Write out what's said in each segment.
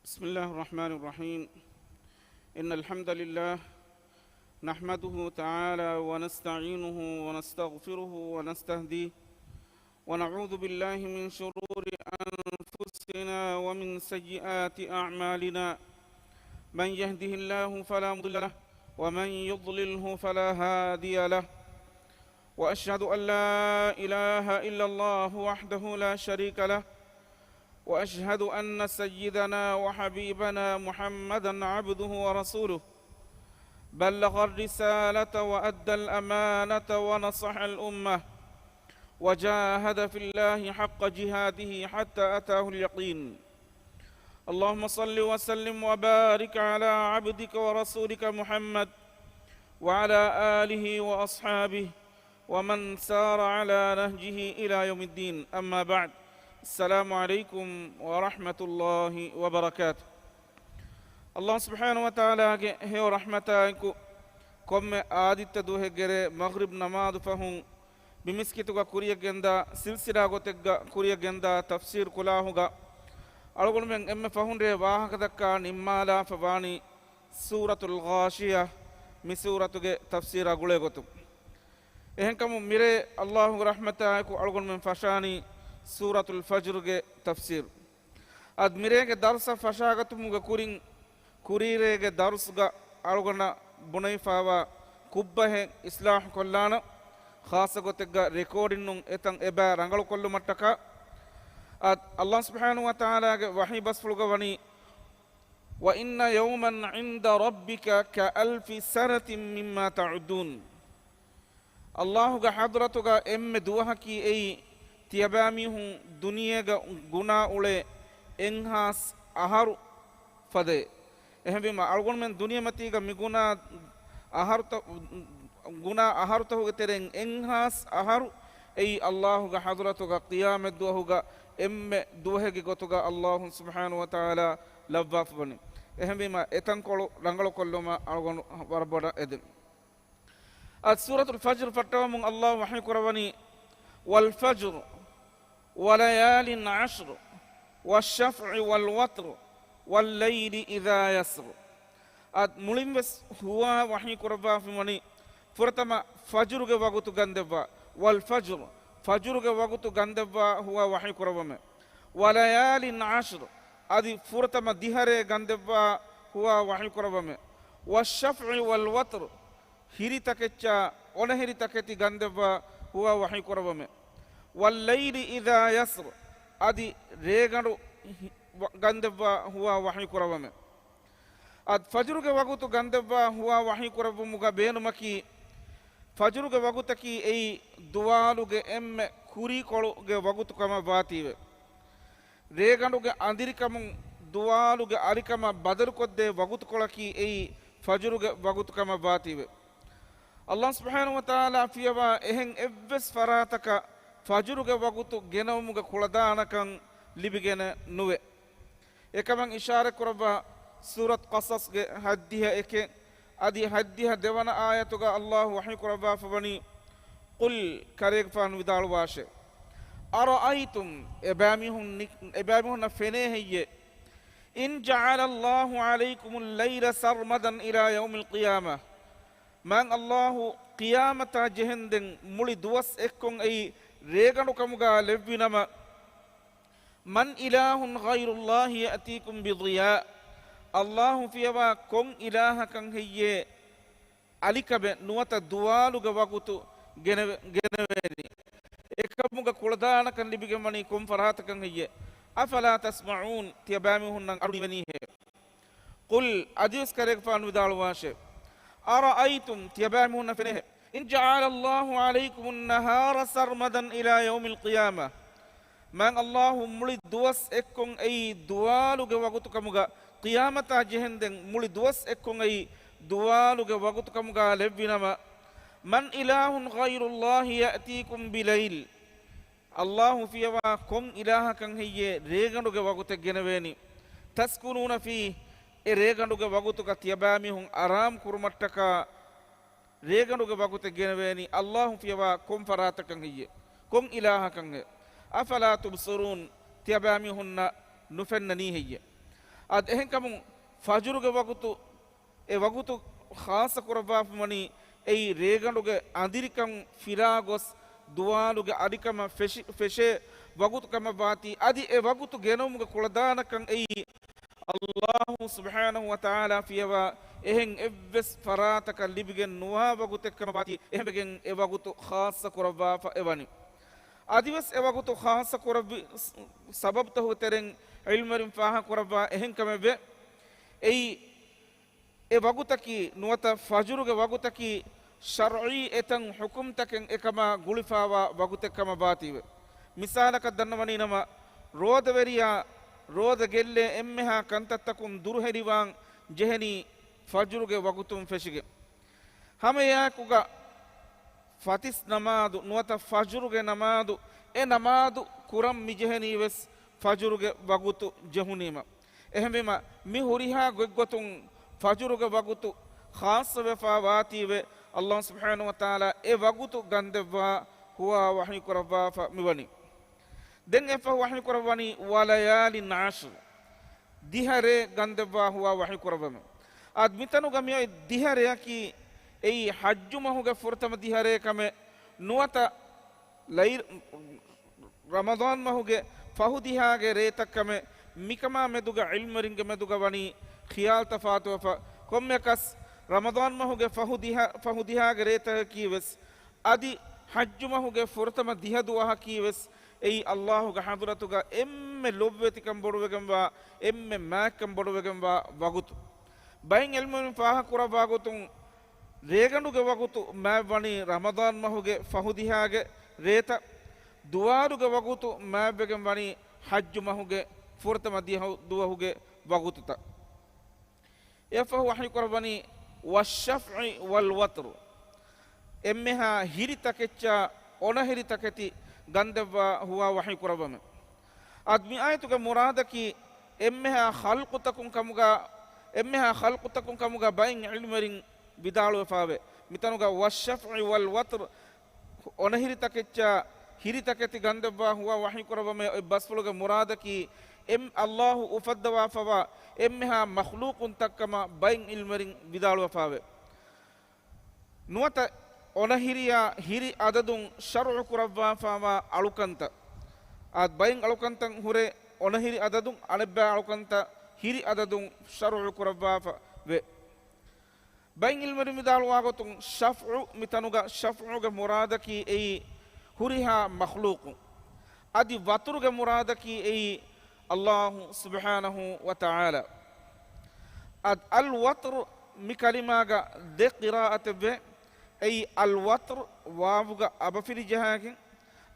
بسم الله الرحمن الرحيم. إن الحمد لله نحمده تعالى ونستعينه ونستغفره ونستهديه ونعوذ بالله من شرور أنفسنا ومن سيئات أعمالنا. من يهده الله فلا مضل له ومن يضلله فلا هادي له. وأشهد أن لا إله إلا الله وحده لا شريك له وأشهد أن سيدنا وحبيبنا محمدا عبده ورسوله بلغ الرسالة وأدى الأمانة ونصح الأمة وجاهد في الله حق جهاده حتى أتاه اليقين. اللهم صل وسلم وبارك على عبدك ورسولك محمد وعلى آله وأصحابه ومن سار على نهجه إلى يوم الدين. أما بعد، السلام عليكم ورحمة الله وبركاته. الله سبحانه وتعالى هي رحمتايكو كم آدت دوه جري مغرب نماذ فهم بمسكتوغا كوريا جندا سلسلة غوتغا كوريا جندا تفسير كلاهوغا أقول من أم فهم ري واهك دكا نمالا فباني سورة الغاشية مسورة تفسير أقول غوتو إهنكم ميري الله رحمتايكو أقول من فشاني سورة الفجر تفسير أدميرك درس فشاغت موغا كورين كوريرك درس أرغنا بني فاوا كوبه إصلاح كلانا خاصة غتغا ريكوردين إتان إبا رانغلو كلو متكا الله سبحانه وتعالى وحي بسفلغا وني وإن يوما عند ربك كألف سنة مما تعدون. الله حضرتك إم دوحكي أي තියබෑමිහුන් දුනියග ගුණා උලේ එන්හාස් අහරු ෆදේ එහෙම අල්ගොන් මෙන් දුනියමතිග මිගුණා අහරුත ගුණා අහරුතහුග තෙරෙන් එන්හාස් අහරු එයි අල්ලාහුග හදරතුග ඛියාමත් දුවහුග එම්මෙ දුවහෙගි ගොතුග අල්ලාහ් සුබ්හානහු වතාලා ලබ්වාෆ වනි එහෙම එතන් කොළ රංගල කොල්ලම අල්ගොන් වරබඩ එදෙන් අත් සූරතුල් ෆජර් ෆටවමුන් අල්ලාහ් වහී කරවනි වල් ෆජර් وليال عشر والشفع والوتر والليل إذا يسر. ملين بس هو وحي كربا في مني فرتما فجر کے وقت گندبا والفجر فجر کے وقت گندبا هو وحي كربا میں وليال عشر ادي فرتما دهره گندبا هو وحي كربا میں والشفع والوتر هيري تکچا اون هيري تکتی گندبا هو وحي كربا میں والليل إذا يسر أدي ريغانو غندبا هو وحي كربم أد فجر کے وقت غندبا هو وحي كربم مغا بين مكي فجر کے وقت کی اي دوالو کے ام كوري کولو کے وقت کما باتی ريغانو کے اندری کم دوالو کے اری کما بدر کو دے وقت کولا کی اي فجر کے وقت کما باتی الله سبحانه وتعالى فيوا اهن ابس فراتك فجرك وقت جنومك خلدانكن لبجن نوى එකමං ඉෂාර කරබා සූරත් qasas ගේ හද්දිහ එකේ අදි හද්දිහ දෙවන ආයතුක අල්ලාහ් වහී කරබා ෆවනි කුල් කරේක ෆාන් විදාල් වාෂේ අරඅයිතුම් එබාමිහුන් ෆෙනේ හියේ ඉන් ජඅල අල්ලාහ් අලයිකුමුල් ලෛල සර්මදන් ඉලා යෞමිල් ඛියාමah මං අල්ලාහ් ඛියාමත ජෙහෙන්දෙන් මුලි දුවස් එක්කොන් එයි ريغانو كمغا لبينما من إله غير الله يأتيكم بضياء. الله فيما كم إله كان هي عليك بنوات دوالو غواغوتو جنويني إكمغا كولدانا كان لبيغماني كم فرات كان هي أفلا تسمعون تيبامهن أربنيه قل أديس كريك فان ودال واشي أرأيتم تيبامهن فنيه إن جعل الله عليكم النهار سرمدا إلى يوم القيامة من الله مولي دوس إكون أي دوالو جوابتك مغا قيامة جهندن مولي دوس إكون أي دوالو جوابتك مغا لبينما من إله غير الله يأتيكم بليل. الله فيما كم إله كان هي ريغانو جوابتك جنويني تسكنون فيه ريغانو جوابتك تيباميهم أرام كرمتك ريغانوغا باكوت جنويني الله فيوا كم فراتكن هي كم إلهكن أفلا تبصرون تيباميهن نفنني هي ad ehen kamun fajruge wagutu e wagutu khasa kurabafmani ei reganduge andirikam firagos duwaluge adikama feshe wagutu kama bati adi e wagutu genomuge kuladanakan ei Allah subhanahu wa ta'ala fiyawa ehen evves farataka libigen nuwa wagutu kama bati ehbegen e wagutu khasa kurabafa evani adiwas e wagutu khasa kurabi sabab tahu tereng ilmarim faha kuraba ehen kamebe ei e wagutaki nuwata fajruge wagutaki shar'i etan hukum taken ekama gulifawa wagutek kama batiwe misalaka dannawani nama rodaveriya roda gelle emmeha kantattakun durheriwan jeheni fajruge wagutum feshige hamayakuga fatis namadu nuwata fajruge namadu e namadu kuram mijeheni wes fajruge wagutu jehunima ehmema mi huriha goggotun fajruge wagutu khas wefa watiwe Allah subhanahu wa ta'ala e wagutu gandeva huwa wahyi kuraba fa miwani den efa wahyi kurabani walayali nashr dihare gandeva huwa wahyi kurabame ad mitanu gamiyo dihare ki ei hajju mahuge furtama dihare kame nuwata layr ramadan mahuge fahudihage retakame mikama meduga ilmringe meduga wani khiyal tafatu fa kommekas ramadan mahuge fahudihage reta kiwes adi hajju mahuge furtama dihaduwa kiwes ei Allahu ga hadratuga emme lobwetikam boduwegamba emme maakam boduwegamba wagutu bayin ilmun faha kura wagutun reganduge wagutu ma wani ramadan mahuge fahudihage reta duwaruge wagutu ma begam wani hajju mahuge furtama dihaduwahuge wagututa efa wahyi kurabani washaf'i wal watr emmeha hiritakecca ona hiritaketi gandeva huwa wahyi kurabame admi ayatuga muradaki emmeha khalqutakum kamuga bayin ilmerin bidalu fawe mitanuga washaf'i wal watr ona hiritakecca hiritaketi gandeva huwa wahyi kurabame basfuluga muradaki em Allahu ufaddawa fawa emmeha makhluqun takkama bayin ilmerin bidalu fawe nuwata onahiriya hiri adadun shar'u kurabwa fama alukanta ad bayin alukantan hure onahiri adadun anabba alukanta hiri adadun shar'u kurabwa ve bayin ilmerin bidalu wagotun shaf'u mitanuga shaf'u ga muradaki ei huriha makhluq adi waturuga muradaki ei Allah subhanahu wa ta'ala ad al watr mi kalimaga de qira'at be ay al watr waawuga abafiri jahagen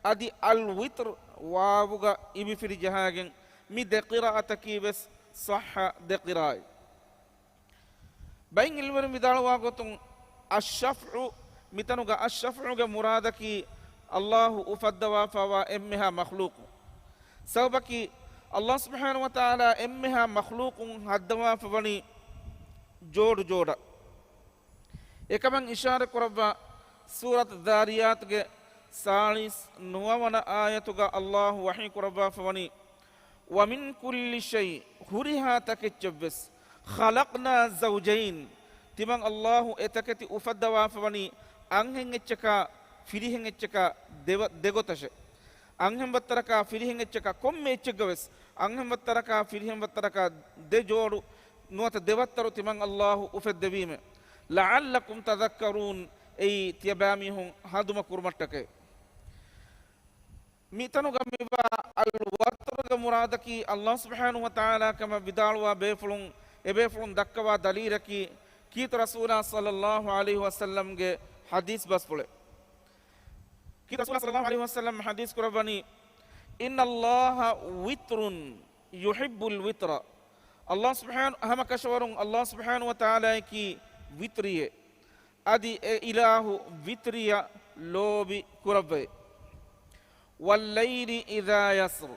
adi al witr waawuga ibifiri jahagen mi de qira'at kibes sahha de qira'i bayin ilmer mi dalwa gotun ash-shaf'u mitanuga ash-shaf'u ga muradaki Allah ufaddawa fawa emmeha makhluq sabaki Allah subhanahu wa ta'ala emmeha makhluqun haddawa fawani joda ekaman ishara kurabba surat dhariyat ge salis nuwana ayatuga Allah wahyi kurabba fawani wa min kulli shay huriha takechbes khalaqna zawjayn timang Allah etakati ufaddawa fawani anghen echka firihen echka degotashe anghen battaraka firihen echka komme echgawes anghen battaraka firihen battaraka de jodu nuwata devattaru timang Allahu ufeddevime la'allakum tadhakkarun ei tiyabamihun haduma kurmattake mitanu gamiba al watruga muradaki Allah subhanahu wa ta'ala kama bidalwa befulun dakkawa daliraki kit rasulullah sallallahu alaihi wasallam ge hadis baspole kit rasulullah sallallahu alaihi wasallam hadis kurabani inna allaha witrun yuhibbul witra Allah subhanahu hama kashawarun Allah subhanahu wa ta'ala ki vitriye adi ilahu vitriya lobi kurabbe wal layli idha yasr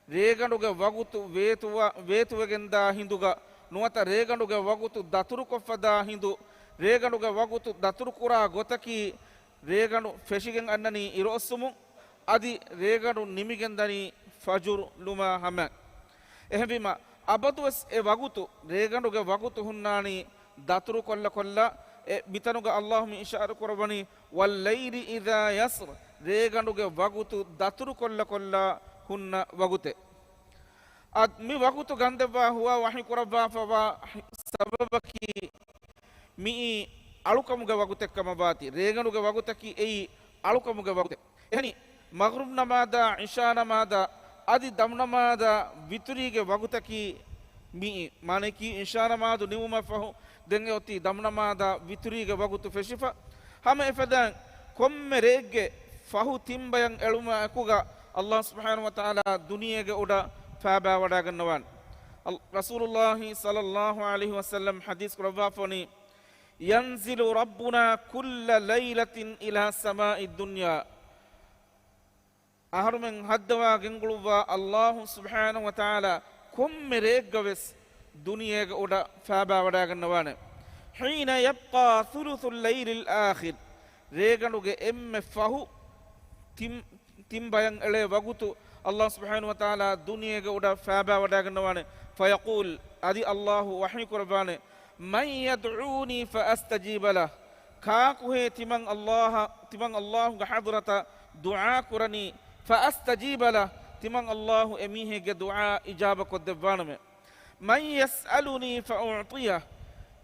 reganduga wagutu vetuwegenda hinduga nuwata reganduga wagutu daturu koffada hindu reganduga wagutu daturu kura gotaki regandu feshigen annani irosumu adi regandu nimigendani fajur luma hama ehbima ಅಬದುವೆಸ್ ಎ ವಗುತು ರೇಗಂಡುಗೆ ವಗುತು ಹುನ್ನಾನಿ ದತುರು ಕೊಲ್ಲ ಕೊಲ್ಲ ಎ ಬಿತನುಗ ಅಲ್ಲಾಹು ಮಿ ಇಶಾರು ಕೊರಬನಿ ವಲ್ಲೈಲಿ ಇದಾ ಯಸ್ರ್ ರೇಗಂಡುಗೆ ವಗುತು ದತುರು ಕೊಲ್ಲ ಕೊಲ್ಲ ಹುನ್ನ ವಗುತೆ ಅದ್ ಮಿ ವಗುತು ಗಂದೆವ್ವ ಹುವ ವಹಿ ಕೊರಬ್ಬ ಫವ ಸಬಬಕಿ ಮಿ ಅಳುಕಮುಗೆ ವಗುತೆಕ್ಕಮ ಬಾತಿ ರೇಗಂಡುಗೆ ವಗುತಕಿ ಎಯಿ ಅಳುಕಮುಗೆ ವಗುತೆ ಎನಿ ಮಗ್ರಿಬ್ ನಮಾದ ಇಶಾ ನಮಾದ ಅದಿ ದಮ್ ನಮಾದ ವಿತುರಿಗೆ ವಗುತಕಿ ಮಿ ಮಾನಕಿ ಇಶಾ ನಮಾದು ನಿವುಮ ಫಹು ದೆಂಗೆ ಒತ್ತಿ ದಮ್ ನಮಾದ ವಿತುರಿಗೆ ವಗುತು ಫೆಶಿಫ ಹಮ ಎಫದಂ ಕೊಮ್ಮೆ ರೇಗ್ಗೆ ಫಹು ತಿಂಬಯಂ ಎಳುಮ ಅಕುಗ ಅಲ್ಲಾಹ್ ಸುಬ್ಹಾನಹು ವ ತಆಲಾ ದುನಿಯೆಗೆ ಉಡ ಫಾಬಾ ವಡಾಗನ್ನವಾನ್ ರಸೂಲುಲ್ಲಾಹಿ ಸಲ್ಲಲ್ಲಾಹು ಅಲೈಹಿ ವಸಲ್ಲಂ ಹದೀಸ್ ಕೊರವಾಫನಿ ಯನ್ಜಿಲು ರಬ್ಬುನಾ ಕುಲ್ಲ ಲೈಲತಿನ್ ಇಲಾ ಸಮಾಇ ದುನ್ಯಾ ಅಹರುಮೆನ್ ಹದ್ದವಾ ಗೆಂಗುಳುವ ಅಲ್ಲಾಹು ಸುಬ್ಹಾನಹು ವ ತಆಲಾ ಕೊಮ್ಮೆ ರೇಗ್ಗವೆಸ್ ದುನಿಯೆಗೆ ಉಡ ಫಾಬಾ ವಡಾಗನ್ನವಾನೆ ಹೀನ ಯಬ್ಕಾ ಥುಲುಥುಲ್ ಲೈಲಿಲ್ ಆಖಿರ್ ರೇಗಣುಗೆ ಎಮ್ಮೆ ಫಹು ತಿಂಬಯಂ ಎಳೆ ವಗುತು ಅಲ್ಲಾಹ್ ಸುಬ್ಹಾನಹು ವ ತಆಲಾ ದುನಿಯೆಗೆ ಉಡ ಫಾಬಾ ವಡಾಗನ್ನವಾನೆ ಫಯಕೂಲ್ ಅದಿ ಅಲ್ಲಾಹು ವಹಿ ಕುರ್ಬಾನೆ ಮನ್ ಯದ್ಊನಿ ಫಅಸ್ತಜೀಬ ಲಹ ಕಾಕುಹೆ ತಿಮಂ ಅಲ್ಲಾಹು ಗ ಹದ್ರತ ದುಆ ಕುರನಿ ಫಅಸ್ತಜೀಬ ಲಹ ತಿಮಂ ಅಲ್ಲಾಹು ಎಮೀಹೆಗೆ ದುಆ ಇಜಾಬ ಕೊದ್ದೆವ್ವಾನಮೆ ಮನ್ ಯಸ್ಅಲುನಿ ಫಉಅತಿಯ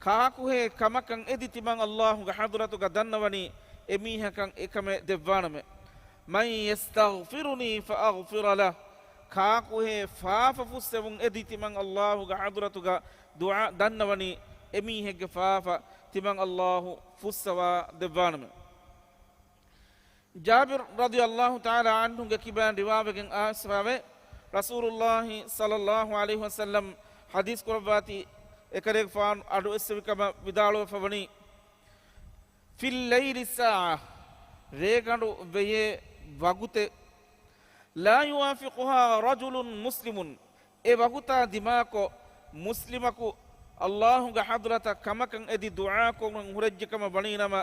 ಕಾಕುಹೆ ಕಮಕಂ ಎದಿ ತಿಮಂ ಅಲ್ಲಾಹು ಗ ಹದ್ರತುಗ ದನ್ನವನಿ ಎಮೀಹಕಂ ಏಕಮೆ ದೆವ್ವಾನಮೆ ಮನ್ ಯಸ್ತಗ್ಫಿರುನಿ ಫಅಗ್ಫಿರ ಲಹ ಕಾಕುಹೆ ಫಾಫ ಫುಸ್ಸೆವುಂ ಎದಿ ತಿಮಂ ಅಲ್ಲಾಹು ಗ ಹದ್ರತುಗ ದುಆ ದನ್ನವನಿ ಎಮೀಹೆಗೆ ಫಾಫ ತಿಮಂ ಅಲ್ಲಾಹು ಫುಸ್ಸವ ದೆವ್ವಾನಮೆ ಜಾಬಿರ್ ರದಿಯಲ್ಲಾಹು ತಆಲಾ ಅನ್ಹುಗೆ ಕಿಬಾನ್ ರಿವಾವೆಗೆನ್ ಆಸ್ವಾವೆ ರಸೂಲುಲ್ಲಾಹಿ ಸಲ್ಲಲ್ಲಾಹು ಅಲೈಹಿ ವಸಲ್ಲಂ ಹದೀಸ್ ಕೊರಬಾತಿ ಎಕರೆಗ್ ಫಾನ್ ಅಡು ಎಸ್ವಿಕಮ ವಿದಾಳೋ ಫವನಿ ಫಿಲ್ ಲೈಲಿ ಸಾ ರೇಗಂಡು ವೆಯೆ ವಗುತೆ ಲಾ ಯುವಾಫಿಕುಹಾ ರಜುಲುನ್ ಮುಸ್ಲಿಮುನ್ ಎ ವಗುತಾ ದಿಮಾಕೊ ಮುಸ್ಲಿಮಕು ಅಲ್ಲಾಹುಗ ಹದ್ರತ ಕಮಕಂ ಎದಿ ದುಆ ಕೊಂ ಹುರಜ್ಜಕಮ ಬಣೀನಮ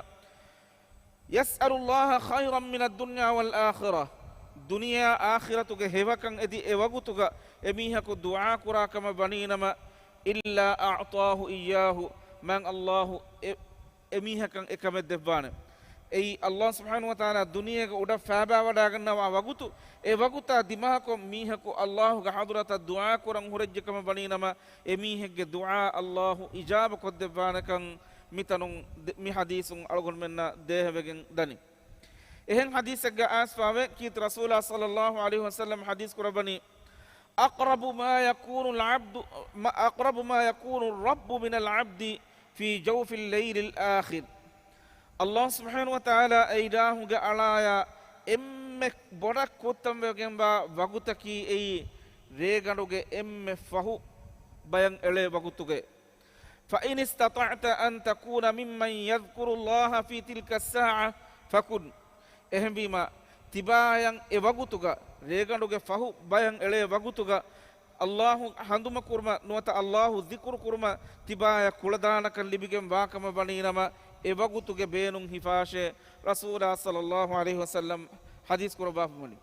ಯಸ್ಅಲುಲ್ಲಾಹ ಖೈರಂ ಮಿನ ದುನ್ಯಾ ವಲ್ ಆಖಿರಾ ದುನಿಯಾ ಆಖಿರತುಗೆ ಹೆವಕಂ ಎದಿ ಎ ವಗುತುಗ ಎಮೀಹಕು ದುಆ ಕುರಾಕಮ ಬಣೀನಮ ಇಲ್ಲಾ ಅಅತಾಹು ಇಯ್ಯಾಹು ಮಂ ಅಲ್ಲಾಹು ಎಮೀಹಕಂ ಎಕಮ ದೆವ್ವಾನೆ ಎಯಿ ಅಲ್ಲಾಹ್ ಸುಬ್ಹಾನಹು ವ ತಆಲಾ ದುನಿಯೆಗೆ ಉಡ ಫಾಬಾ ವಡಾಗನ್ನವ ವಗುತು ಎ ವಗುತ ದಿಮಾಹಕು ಮೀಹಕು ಅಲ್ಲಾಹುಗ ಹದ್ರತ ದುಆ ಕುರಂ ಹುರಜ್ಜಕಮ ಬಣೀನಮ ಎಮೀಹೆಗೆ ದುಆ ಅಲ್ಲಾಹು ಇಜಾಬ ಕೊದ್ದೆವ್ವಾನಕಂ ಮಿತನುಂ ಮಿ ಹದೀಸುಂ ಅಳಗೊಂಡ್ ಮೆನ್ನ ದೇಹವೆಗೆನ್ ದನಿ එහෙන් හදීසක ආස්වාවේ කීත රසූලා සල්ලල්ලාහු අලයිහි වසල්ලම් හදීස් කරබනි අක්රබු මා යකූනු රබ්බු මිනල් අබ්දි ෆී ජෞෆිල් ලෛලිල් ආඛිර් අල්ලාහ් සුබ්හානහු ව තාලා එයිදාහුගේ අලායා එම්මෙ බොඩක් කොත්තම් වෙගෙන්බා වගුතකී එයි රේගඬුගේ එම්මෙ ෆහු බයන් එලේ වගුතුගේ فإن استطعت أن تكون ممن يذكر الله في تلك الساعة فكن එහෙන් බීම තිබායන් එ වගුතුග රේගඬුගේ ෆහු බයන් එලේ වගුතුග අල්ලාහ් හඳුම කුර්ම නුවත අල්ලාහ් දික්රු කුර්ම තිබාය කුලදානක ලිබිගෙන් වාකම බණීනම එ වගුතුගේ බේනුන් හිෆාෂේ රසූලා සල්ලල්ලාහු අලයිහි වසල්ලම් හදීස් කුරබාෆමනි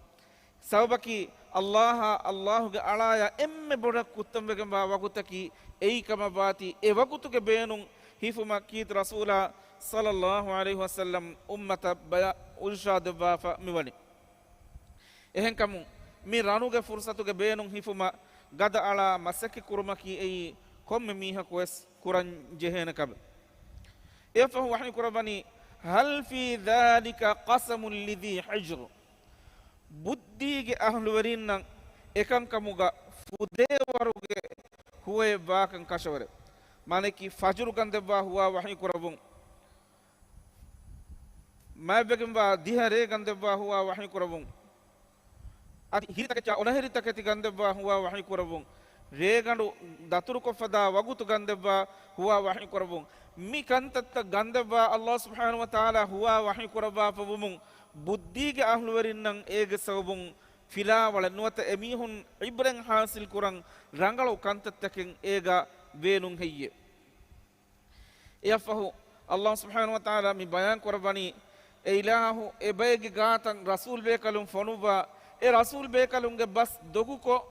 සවබකි අල්ලාහ්ගේ අලාය එම්මෙ බොඩක් කුත්තම් වෙගෙන් වා වගුතකි ඒකම වාති එ වගුතුගේ බේනුන් හිෆුම කීත රසූලා සල්ලල්ලාහු අලයිහි වසල්ලම් උම්මත බය උර්ෂාද වාෆ මිවනි එහෙන් කමු මේ රණුගේ ෆුර්සතුගේ බේනුන් හිෆුම ගද අලා මසකි කුරුමකි එයි කොම්ම මීහකවස් කුරන් ජෙහෙන කබ එෆහු වහනි කුරබනි හල් ෆී ධාලික qasmul lidhi hijr බුද්ධිගේ අහලුවරින් නම් එකන් කමුග ෆුදේවරුගේ හුවේ වාකන් කෂවර මානකි ෆජරු ගන්දවා හුවා වහනි කුරබුන් මෑබෙගම්වා දිහරේ ගන්දවා හුවා වහනි කුරබුන් අති හිරිතක ඔනහෙරිතක ති ගන්දවා හුවා වහනි කුරබුන් රේගඬු දතුරු කොෆදා වගුතු ගන්දවා හුවා වහනි කුරබුන් මි කන්තත්ත ගන්දවා අල්ලාහ් සුබ්හානහු ව තාලා හුවා වහනි කුරබා පවමුන් බුද්ධිගේ අහලුවරින් නම් ඒගේ සවබුන් ෆිලා වල නුවත එමිහුන් ඉබ්‍රන් හාසිල් කුරන් රංගලෝ කන්තත්තකින් ඒගා වේනුන් හෙయ్యే යෆහු අල්ලාහ් සුබ්හානහු ව තාලා මි බයන් කරබනි ඒ ඉලාහු එබේගේ ගාතන් රසූල් බේකලුන් ෆනුවා ඒ රසූල් බේකලුන්ගේ බස් දොගුකෝ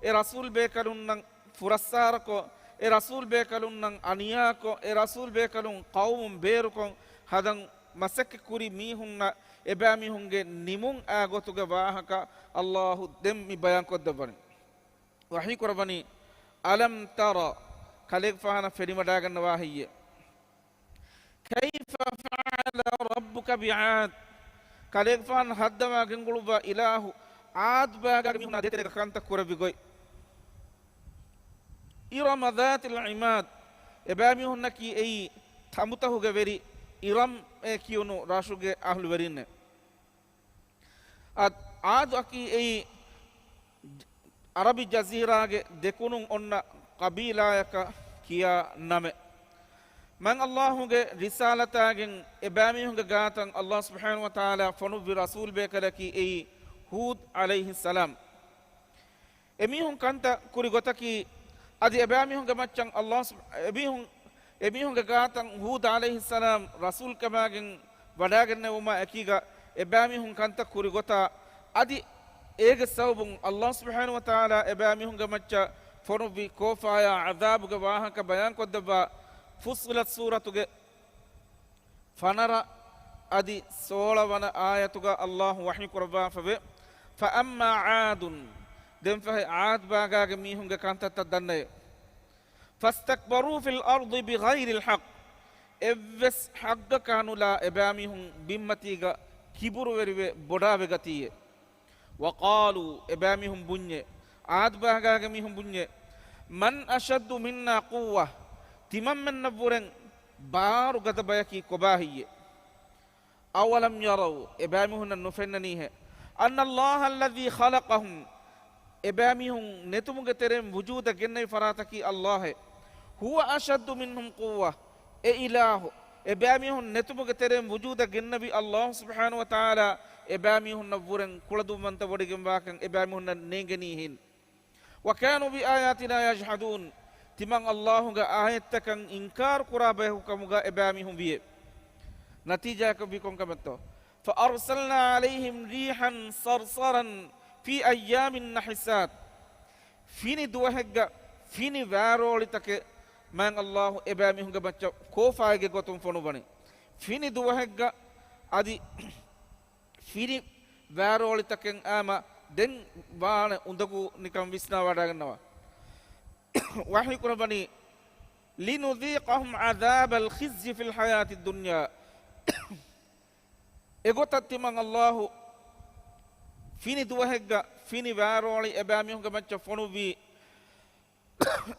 ඒ රසූල් බේකලුන් නම් furassarako e rasul bekalun nan aniyako e rasul bekalun qawmun beerukon hadan masake kuri mihunna eba mihunge nimun agotuge wahaka Allahu demmi bayan koddabani wahi korabani alam tara kalik fahana fedimada ganna wahiye kayfa fa'ala rabbuka bi'ad kalik fahan haddama genguluba ilahu aad baga mihunna detere kanta kurabigoy إرم ذات العماد إبامي هنكي أي ثمته جبري إرم كيونو راشوج أهل ورينه عاد أكي أي عربي جزيرة دكونون أن قبيلة كيا نام من الله رسالة عن إبامي هنك جاتن الله سبحانه وتعالى فنو برسول بكركي أي هود عليه السلام أمي هن كانت كوريغوتكي adi ebamihun gamachang Allah ebihun gatan Hud alaihi salam rasul kamagen wadaganne uma akiga ebamihun kanta kurigota adi ege sawbun Allah subhanahu wa taala ebamihun gamacha fonubi kofaya azab ga wahaka bayan kodba fusilat suratuge fanara adi 16 wana ayatuga Allah wahyi qurba fabe fa amma aadun dem fa aad baga ge mihun ge kanta tadanne fastakbaru fil ardi bighayri al haqq evs haqqa kanu la ebamihun bimmatiga kiburu verive bodawe gatiye wa qalu ebamihun bunye aad baga ge mihun bunye man ashaddu minna quwwa timam men naburen baru gata bayaki kobahiye awalam yaraw ebamihun nufennanihe anna Allah alladhi khalaqahum إبامهم نتوم قترم وجود جنة فراتكي الله هو أشد منهم قوة إله إبامهم نتوم قترم وجود جنة الله سبحانه وتعالى إبامهم نبورن كل دو من تبوري جنباكن إبامهم نيجنيهن وكانوا بآياتنا يجحدون تمان الله آيات تكن إنكار قرابه كمغا إبامهم بيه نتيجة كبيكم كمتو فأرسلنا عليهم ريحا صرصرا في أيام النحسات فيني دوهجا فيني وارولي تك من الله إبامهم جبتة كوفا يجوتهم فنوبني فيني دوهجا أدي فيني وارولي تكن أما دين وان عندكو نكام ويسنا وارغنوا وحي كربني لنذيقهم عذاب الخزي في الحياة الدنيا إغوتت من الله فيني دوهجا فيني وارولي إباميهم كمتش فنوبي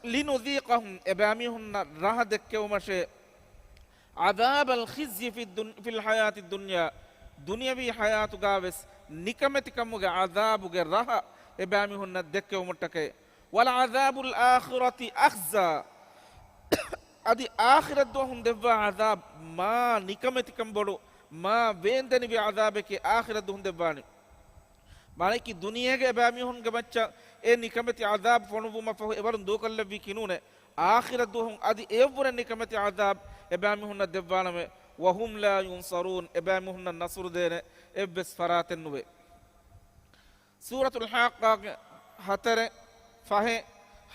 لنذيقهم إباميهم راح دكوا مشي عذاب الخزي في الحياة الدنيا دنيا بي حياة غاوس نكمتكم عذاب راح إباميهم دكوا متكي والعذاب الآخرة أخزى أدي آخرة دوهم دفع عذاب ما نكمتكم بلو ما بيندني بعذابك آخرة دوهم دفعني माने कि दुनिया के एबामी हुन के बच्चा ए निकमत आज़ाब फनुबु मफहु एवरन दो कल्ल भी किनुने आखिरत दो हुन आदि एवरन निकमत आज़ाब एबामी हुन देवान में वहुम ला युनसरून एबामी हुन नसर देने एबस फरातन नुबे सूरतुल हाक़्क़ा हतरे फहे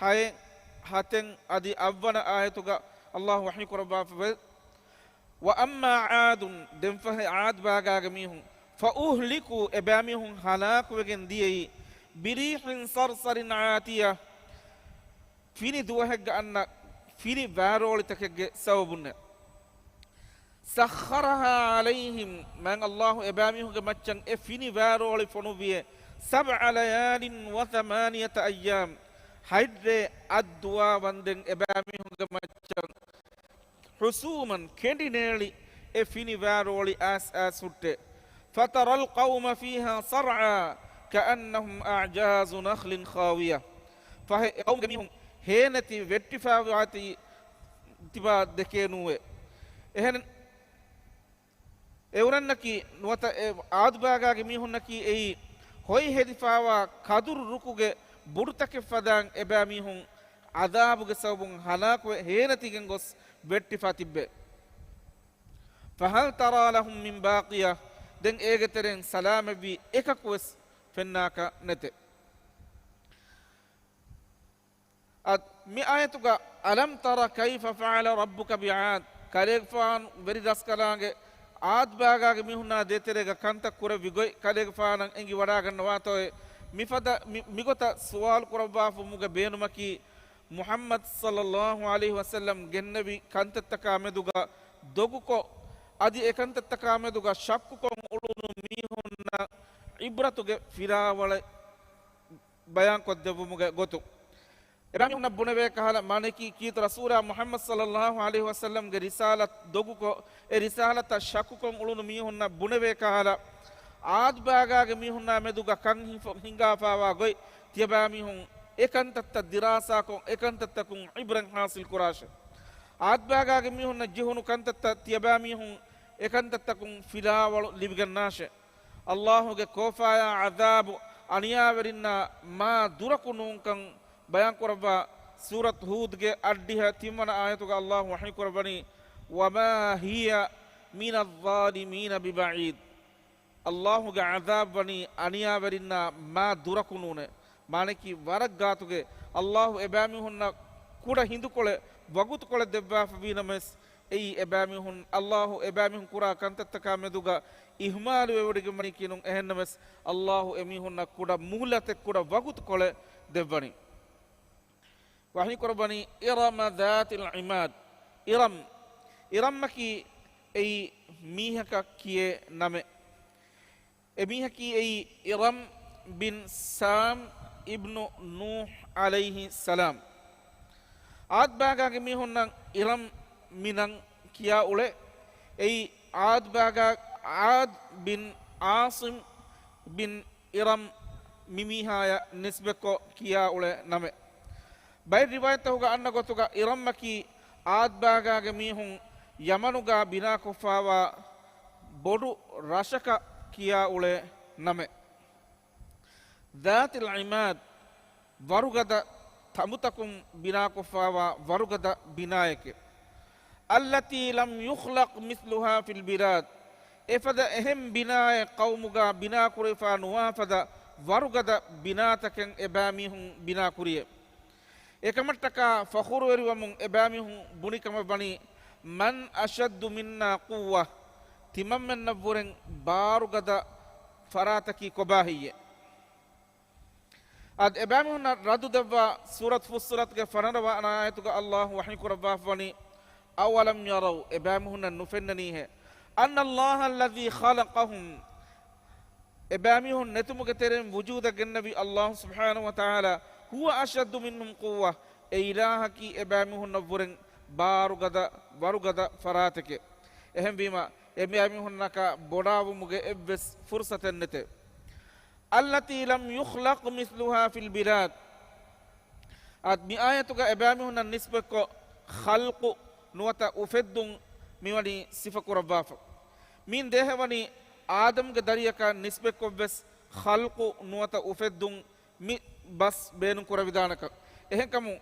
हाय हातें आदि अव्वन आयतुगा अल्लाह वही कुरबा फे व अम्मा आदुन देम फहे आद बागा गमी हुन فأهلكوا إبامهم هلاك وجندي بريح صرصر عاتية فيني دوهج أن فيني بارول تكج سوبنا سخرها عليهم من الله إبامهم جمتشن فيني بارول فنوبيه 7 ليال و8 أيام حيد أدوا وندن إبامهم جمتشن حسوما كندينالي فيني بارول أسوت فترى القوم فيها صرعى كأنهم أعجاز نخل خاوية فهي قوم جميعهم هينتي واتفاواتي تبا دكينوه إهن එවරන්නකි නුවත ආදුභාගාගේ මිහුන්නකි එයි හොයි හෙදිෆාවා කදුරු රුකුගේ බුරුතක ෆදාන් එබෑ මිහුන් අදාබුගේ සවබුන් හලාකුව හේනතිගෙන් ගොස් වෙට්ටිෆා තිබ්බේ ෆහල් තරා ලහුම් මින් බාකියා දැන් ඒගතරෙන් සලාම වී එකකුවස් ෆෙන්නාක නැත mi ayatuga alam tara kayfa fa'ala rabbuka bi'ad kaleg faan veri daskalange aad baagaage mihunna deterega kanta kura vigoy kaleg faanan engi wada ganna toy mifada migota suwal kuraba fu muga beenumaki muhammad sallallahu alaihi wasallam gennabi kantattaka meduga doguko adi ekantattaka meduga shakku kon ulunu mihunna ibratuge firawala bayan ko devu muga gotu Ebami hunna bunave kahala maneki kit rasula Muhammad sallallahu alaihi wasallam ge risalat dogu ko e risalata shakku kon ulunu mi hunna bunave kahala aad baga ge mi hunna meduga kan hinga fawa goy tiyabami hun ekantatta dirasa ko ekantatta kun ibran hasil kurash aad baga ge mi hunna jihunu kantatta tiyabami hun ekantatta kun filawal libgannash Allah ge kofaya azab aniyawerinna ma durakunun kan bayan kuraba surat hud ge addiha timana ayatuga Allah wahi kurabani wama hiya min adh-dhalimin biba'id Allah ge azab bani aniya werinna ma durakunune maneki warak gatuge Allah ebami hunna kuda hindukole wagut kole debba fabinames ei ebami hun Allah ebami hun kura kantattaka meduga ihmal wewodige mani kinun ehennames Allah emi hunna kuda muhlate kuda wagut kole debbani وحي قرباني إرم ذات العماد إرم مكي أي ميهكا كي نامي ميهكي أي إرم بن سام ابن نوح عليه السلام عاد باغا ميهن إرم منن كيا أولي أي عاد باغا عاد بن عاصم بن إرم ميميها نسبكو كيا أولي نامي bay riwayat hoga anna gotuga irammaki aad baagaage mihun yamanuga bina kofawa bodu rashaka kiya ule name dhatil imad varugada tamutakum bina kofawa varugada binayeke allati lam yukhlaq mithluha fil bilad efada ehem binaye qawmuga bina kurifa nuwafada varugada binataken ebamihun bina kuriye ekamataka fakhuru weriwamun ebamihun bunikama bani man ashaddu minna quwwa timammen nabburen barugada farataki kobahiye ad ebamihun radu dabba surat fussilat ge fanarawa anayatuga Allah wahyi kurabba fani awalam yaraw ebamihun nufennani he anna Allah alladhi khalaqahum ebamihun netumuge teren wujuda gennabi Allah subhanahu wa ta'ala huwa ashaddu minhum quwwa e ilahaki ebamihun nabburen barugada farateke ehem bima ebamihun naka bodawu muge ebbes fursaten nete allati lam yukhlaq mithluha fil bilad ad mi ayatuga ebamihun nisbako khalqu nuwata ufeddun miwani sifa kurabbafa min dehewani adam ge dariyaka nisbako bes khalqu nuwata ufeddun mi bas beenun kura vidanaka ehen kamu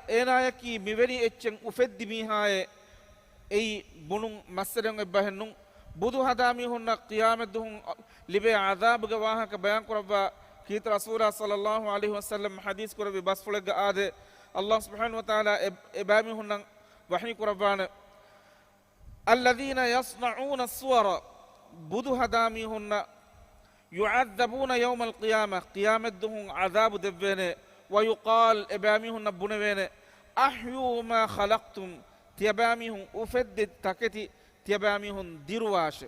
enayaki miveri echen ufeddi mihaye ei bunun masalen ebahennun budu hadami hunna qiyamet duhun libe azab ga wahaka bayan kuraba kit rasulullah sallallahu alaihi wasallam hadis kurabi bas fulega ade Allah subhanahu wa ta'ala ebami hunna wahyi kurabana alladhina yasna'una as-suwara budu hadami hunna يعذبون يوم القيامة قيامة دهم عذاب دبينه ويقال إباميهم نبونينه أحيوا ما خلقتم تيباميهم أفدد تكتي تيباميهم ديرواش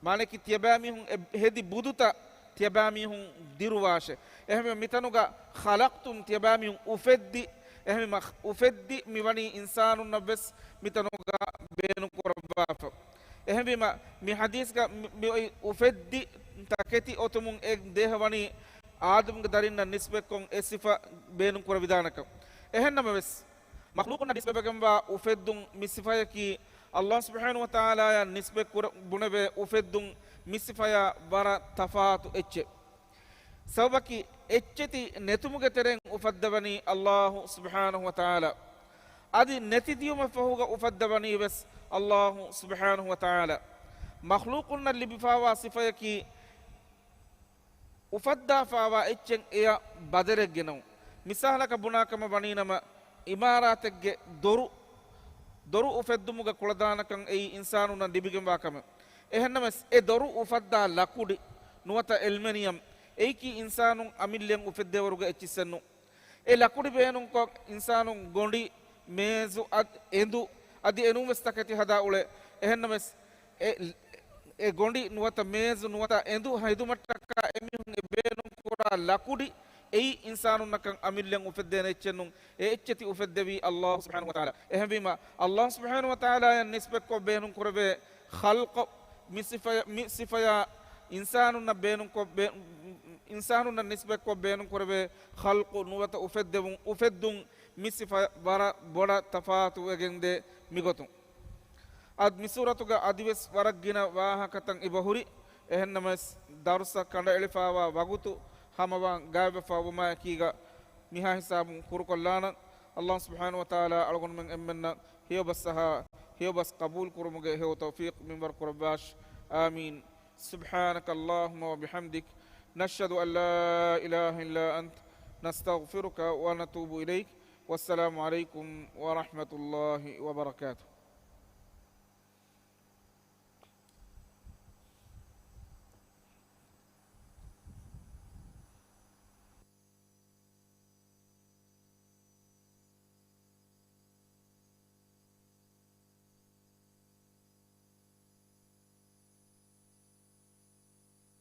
مالك تيباميهم هدي بدوتا تيباميهم ديرواش إهم متنوغا خلقتم تيباميهم أفدي إهم أفدي ميواني إنسان نبس متنوغا بينو كرباف إهم بما مي حديث كا أفدي taketi otumun ek dehawani adam ge darinna nisbekon esifa beenun kura vidanaka ehennama wes makhluqun nisbekon ba ufeddun misifayaki Allah subhanahu wa ta'ala ya nisbek kura bunebe ufeddun misifaya bara tafatu ecce sabaki ecceti netumuge teren ufaddabani Allah subhanahu wa ta'ala adi netidiyuma fahuga ufaddabani wes Allah subhanahu wa ta'ala makhluqun libifawa sifayaki ufadda fawa echen eya badere genaw මිසාලක බුනාකම වනීනම ඉමාරාතෙක්ගේ දොරු උෆෙද්දුමුග කුළදානකන් එයි ඉන්සානුන ඩිබිගෙම්වාකම එහෙන්නම ඒ දොරු උෆද්දා ලකුඩි නුවත එල්මෙනියම් එයිකි ඉන්සානුන් අමිල්ලෙන් උෆෙද්දේවරුග එච්චිස්සෙන්නු ඒ ලකුඩි බේනුන් කොක් ඉන්සානුන් ගොඩි මේසු එඳු අදි එනුම් වෙස්තකති හදා උලේ එහෙන්නම ඒ ගොඩි නුවත මේසු නුවත එඳු හයිදුමට්ටක එමිහුන් බේනුන් කුරා ලකුඩි එයි ඉන්සානුන්නකන් අමිල්ලෙන් උෆෙද්දේන එච්චෙන්නුන් ඒ එච්චති උෆෙද්දෙවි අල්ලාහ් සුබ්හානහු වතාලා එහෙම අල්ලාහ් සුබ්හානහු වතාලා යන් නිස්බෙක් කො බේනුන් කුරබේ ඛල්ක මිසිෆයා ඉන්සානුන්න බේනුන් කො ඉන්සානුන්න නිස්බෙක් කො බේනුන් කුරබේ ඛල්ක නුවත උෆෙද්දුන් මිසිෆ වර බොඩ තෆාතු එගෙන්ද මිගොතුන් අද මිසූරතුග අදිවස් වරක්ගින වාහකතන් ඉබහුරි එහෙන්නම දරුස කඬ එලිෆාවා වගුතු hamawan gaabe fawuma kiga miha hisabun kurkollana Allah subhanahu wa ta'ala algon men emmenna hiyo bas qabul kurumuge hiyo tawfiq min bar qurbash amin subhanaka allahumma wa bihamdik nashhadu an la ilaha illa ant nastaghfiruka wa natubu ilayk wassalamu alaykum wa rahmatullahi wa barakatuh